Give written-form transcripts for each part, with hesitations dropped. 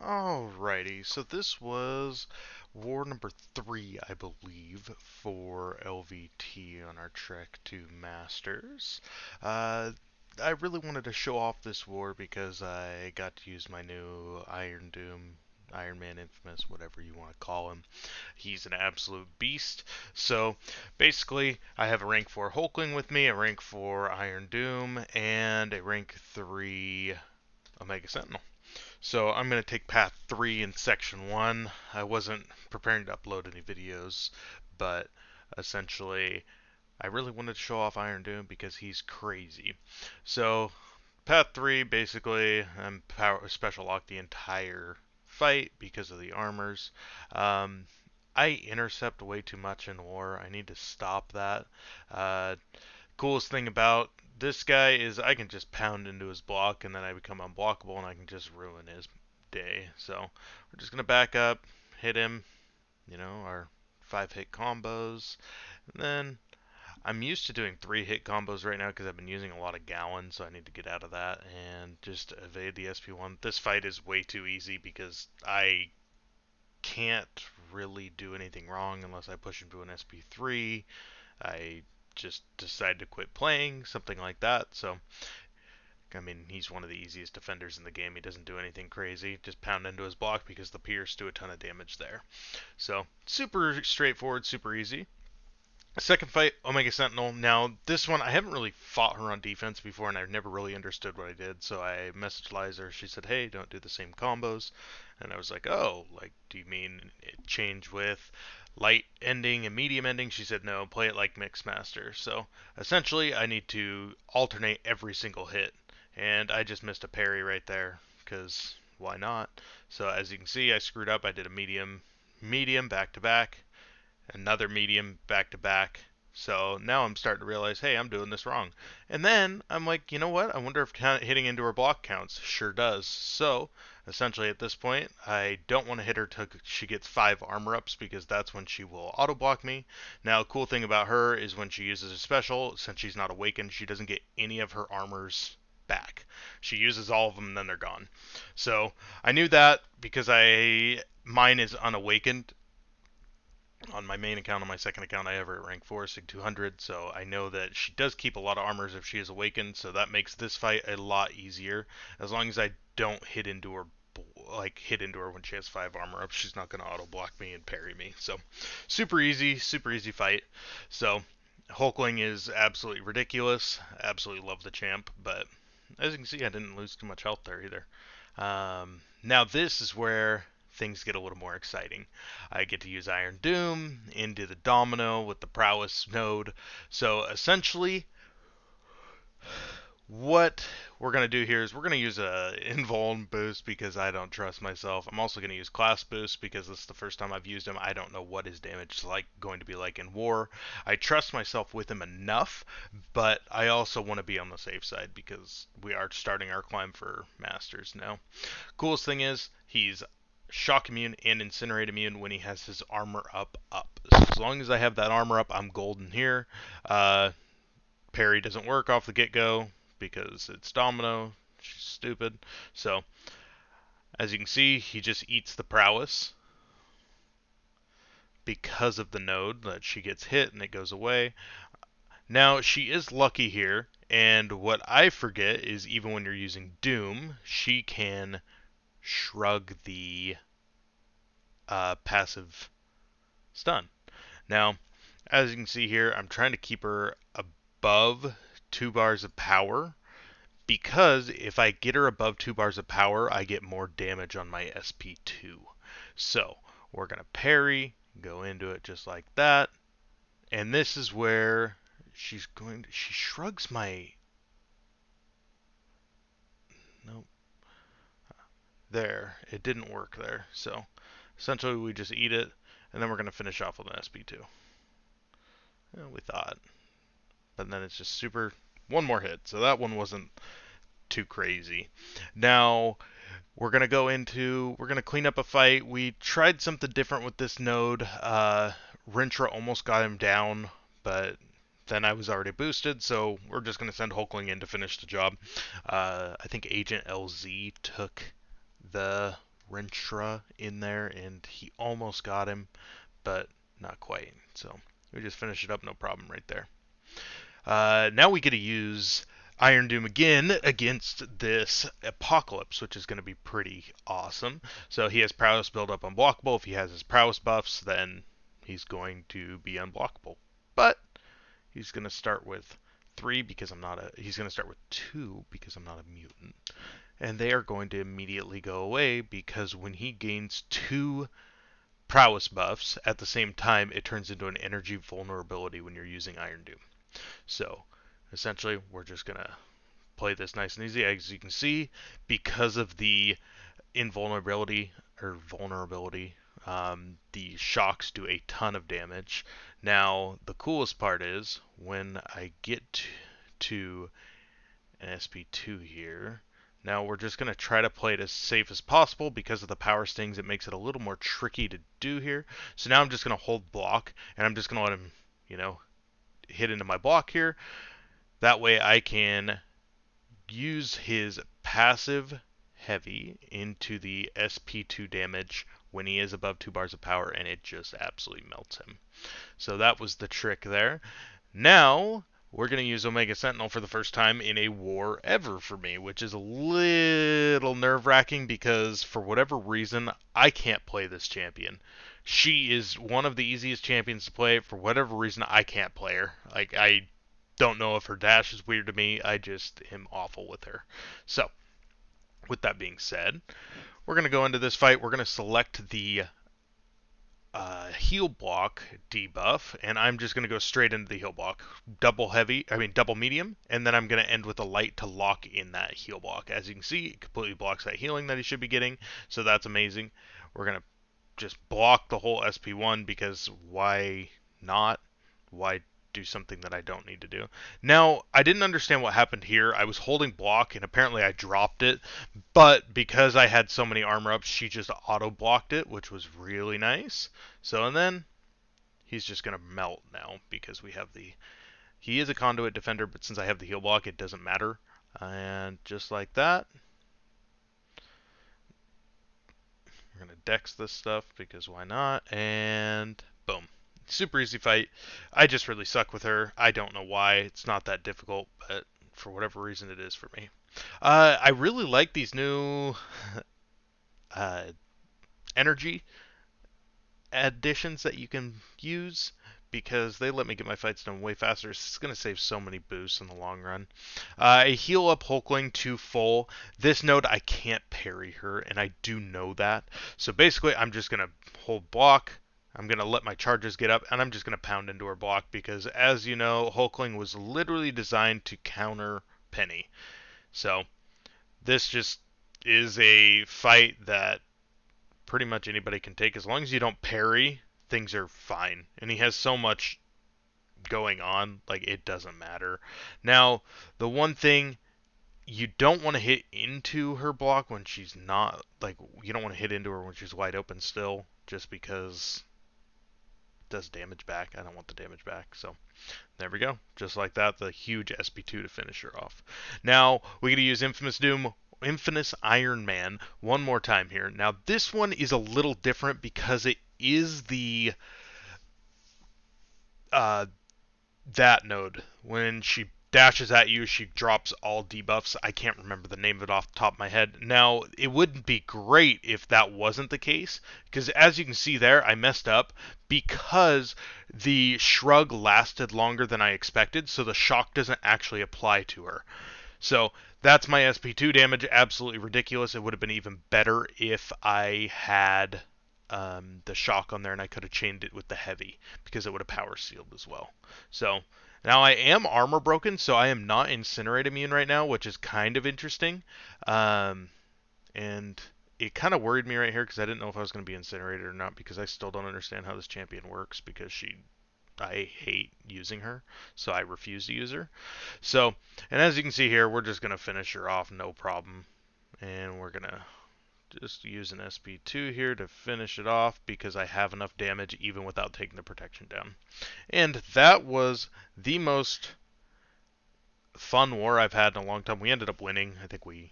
Alrighty, so this was war number 3, I believe, for LVT on our trek to Masters. Uh, I really wanted to show off this war because I got to use my new Iron Doom, Iron Man Infamous, whatever you want to call him. He's an absolute beast. So basically, I have a rank 4 Hulkling with me, a rank 4 Iron Doom, and a rank 3 Omega Sentinel. So I'm going to take path 3 in section 1. I wasn't preparing to upload any videos, but essentially I really wanted to show off Iron Doom because he's crazy. So path 3, basically, I'm special lock the entire fight because of the armors. Um, I intercept way too much in war. I need to stop that. Uh, Coolest thing about this guy is I can just pound into his block and then I become unblockable and I can just ruin his day. So we're just going to back up, hit him, our 5-hit combos. And then I'm used to doing 3-hit combos right now because I've been using a lot of gallons, so I need to get out of that and just evade the SP1. This fight is way too easy because I can't really do anything wrong unless I push him to an SP3. I just decide to quit playing, something like that. So, I mean, he's one of the easiest defenders in the game. He doesn't do anything crazy. Just pound into his block because the Pierce do a ton of damage there. So, super straightforward, super easy. Second fight, Omega Sentinel. Now, this one, I haven't really fought her on defense before, and I've never really understood what I did. So I messaged Liza. She said, hey, don't do the same combos. And I was like, oh, like, do you mean it change with light ending and medium ending? She said, no, play it like Mixmaster. So essentially, I need to alternate every single hit. And I just missed a parry right there, because why not? So as you can see, I screwed up. I did a medium, medium, back to back, another medium back to back. So now I'm starting to realize, hey, I'm doing this wrong. And then I'm like, you know what? I wonder if hitting into her block counts. Sure does. So essentially at this point, I don't want to hit her till she gets 5 armor ups because that's when she will auto block me. Now, the cool thing about her is when she uses a special, since she's not awakened, she doesn't get any of her armors back. She uses all of them and then they're gone. So I knew that because mine is unawakened on my main account. On my second account, I have her at rank 4, Sig 200, so I know that she does keep a lot of armors if she is awakened, so that makes this fight a lot easier. As long as I don't hit into her when she has 5 armor up, she's not going to auto block me and parry me. So super easy fight. So Hulkling is absolutely ridiculous. Absolutely love the champ, but as you can see, I didn't lose too much health there either. Now this is where things get a little more exciting. I get to use Iron Doom into the Domino with the Prowess node. So essentially, what we're going to do here is we're going to use a invuln boost because I don't trust myself. I'm also going to use class boost because this is the first time I've used him. I don't know what his damage is going to be like in war. I trust myself with him enough, but I also want to be on the safe side because we are starting our climb for Masters now. Coolest thing is he's shock immune and incinerate immune when he has his armor up. So as long as I have that armor up, I'm golden here. Parry doesn't work off the get-go because it's Domino. She's stupid. So as you can see, he just eats the prowess because of the node that she gets hit and it goes away. Now she is lucky here, and what I forget is even when you're using Doom, she can shrug the passive stun. Now, as you can see here, I'm trying to keep her above 2 bars of power because if I get her above 2 bars of power, I get more damage on my SP2. So, we're going to parry, go into it just like that. And this is where she shrugs my, nope, there, it didn't work there. So, essentially we just eat it, and then we're going to finish off with an SP2. We thought. But then it's just super, one more hit. So that one wasn't too crazy. Now, we're going to clean up a fight. We tried something different with this node. Rintra almost got him down, but then I was already boosted, so we're just going to send Hulkling in to finish the job. I think Agent LZ took the Renshra in there, and he almost got him, but not quite. So we just finish it up, no problem right there. Now we get to use Iron Doom again against this Apocalypse, which is going to be pretty awesome. So he has prowess build up unblockable. If he has his prowess buffs, then he's going to be unblockable. But he's going to start with 3 because I'm not a. He's going to start with 2 because I'm not a mutant. And they are going to immediately go away because when he gains 2 prowess buffs at the same time, it turns into an energy vulnerability when you're using Iron Doom. So essentially, we're just going to play this nice and easy. As you can see, because of the invulnerability or vulnerability, the shocks do a ton of damage. Now, the coolest part is when I get to an SP2 here. Now we're just going to try to play it as safe as possible because of the power stings. It makes it a little more tricky to do here. So now I'm just going to hold block, and I'm just going to let him, hit into my block here. That way I can use his passive heavy into the SP2 damage when he is above 2 bars of power, and it just absolutely melts him. So that was the trick there. Now we're going to use Omega Sentinel for the first time in a war ever for me, which is a little nerve-wracking because for whatever reason, I can't play this champion. She is one of the easiest champions to play. For whatever reason, I can't play her. Like, I don't know if her dash is weird to me. I just am awful with her. So, with that being said, we're going to go into this fight. We're going to select the heal block debuff, and I'm just going to go straight into the heal block. Double medium, and then I'm going to end with a light to lock in that heal block. As you can see, it completely blocks that healing that he should be getting, so that's amazing. We're going to just block the whole SP1 because why not? Why do something that I don't need to do? Now, I didn't understand what happened here. I was holding block and apparently I dropped it, but because I had so many armor ups, she just auto blocked it, which was really nice. So, and then he's just going to melt now because we have the. He is a conduit defender, but since I have the heal block, it doesn't matter. And just like that, we're going to dex this stuff because why not? And boom. Super easy fight. I just really suck with her. I don't know why. It's not that difficult, but for whatever reason it is for me. I really like these new uh, energy additions that you can use because they let me get my fights done way faster. It's going to save so many boosts in the long run. I heal up Hulkling to full. This node, I can't parry her, and I do know that. So basically, I'm just going to hold block. I'm going to let my charges get up, and I'm just going to pound into her block because, as you know, Hulkling was literally designed to counter Penny. So this just is a fight that pretty much anybody can take. As long as you don't parry, things are fine. And he has so much going on, like, it doesn't matter. Now, the one thing, you don't want to hit into her block when she's not, like, you don't want to hit into her when she's wide open still, just because it does damage back. I don't want the damage back, so there we go. Just like that, the huge SP2 to finish her off. Now, we're going to use Infamous Iron Man one more time here. Now, this one is a little different because it is the that node. When she dashes at you, she drops all debuffs. I can't remember the name of it off the top of my head. Now, it wouldn't be great if that wasn't the case, because as you can see there, I messed up because the shrug lasted longer than I expected, so the shock doesn't actually apply to her. So that's my SP2 damage. Absolutely ridiculous. It would have been even better if I had the shock on there and I could have chained it with the heavy because it would have power sealed as well. So now I am armor broken, so I am not incinerate immune right now, which is kind of interesting. And it kind of worried me right here because I didn't know if I was going to be incinerated or not because I still don't understand how this champion works because I hate using her, so I refuse to use her. So, and as you can see here, we're just going to finish her off, no problem. And we're going to just use an SP2 here to finish it off because I have enough damage even without taking the protection down. And that was the most fun war I've had in a long time. We ended up winning. I think we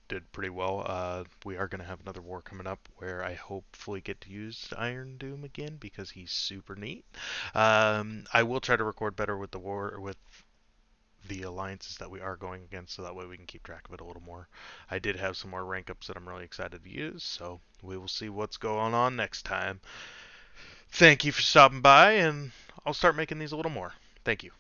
did pretty well. We are going to have another war coming up where I hopefully get to use Iron Doom again because he's super neat. I will try to record better with the alliances that we are going against, so that way we can keep track of it a little more. I did have some more rank ups that I'm really excited to use, so we will see what's going on next time. Thank you for stopping by, and I'll start making these a little more. Thank you.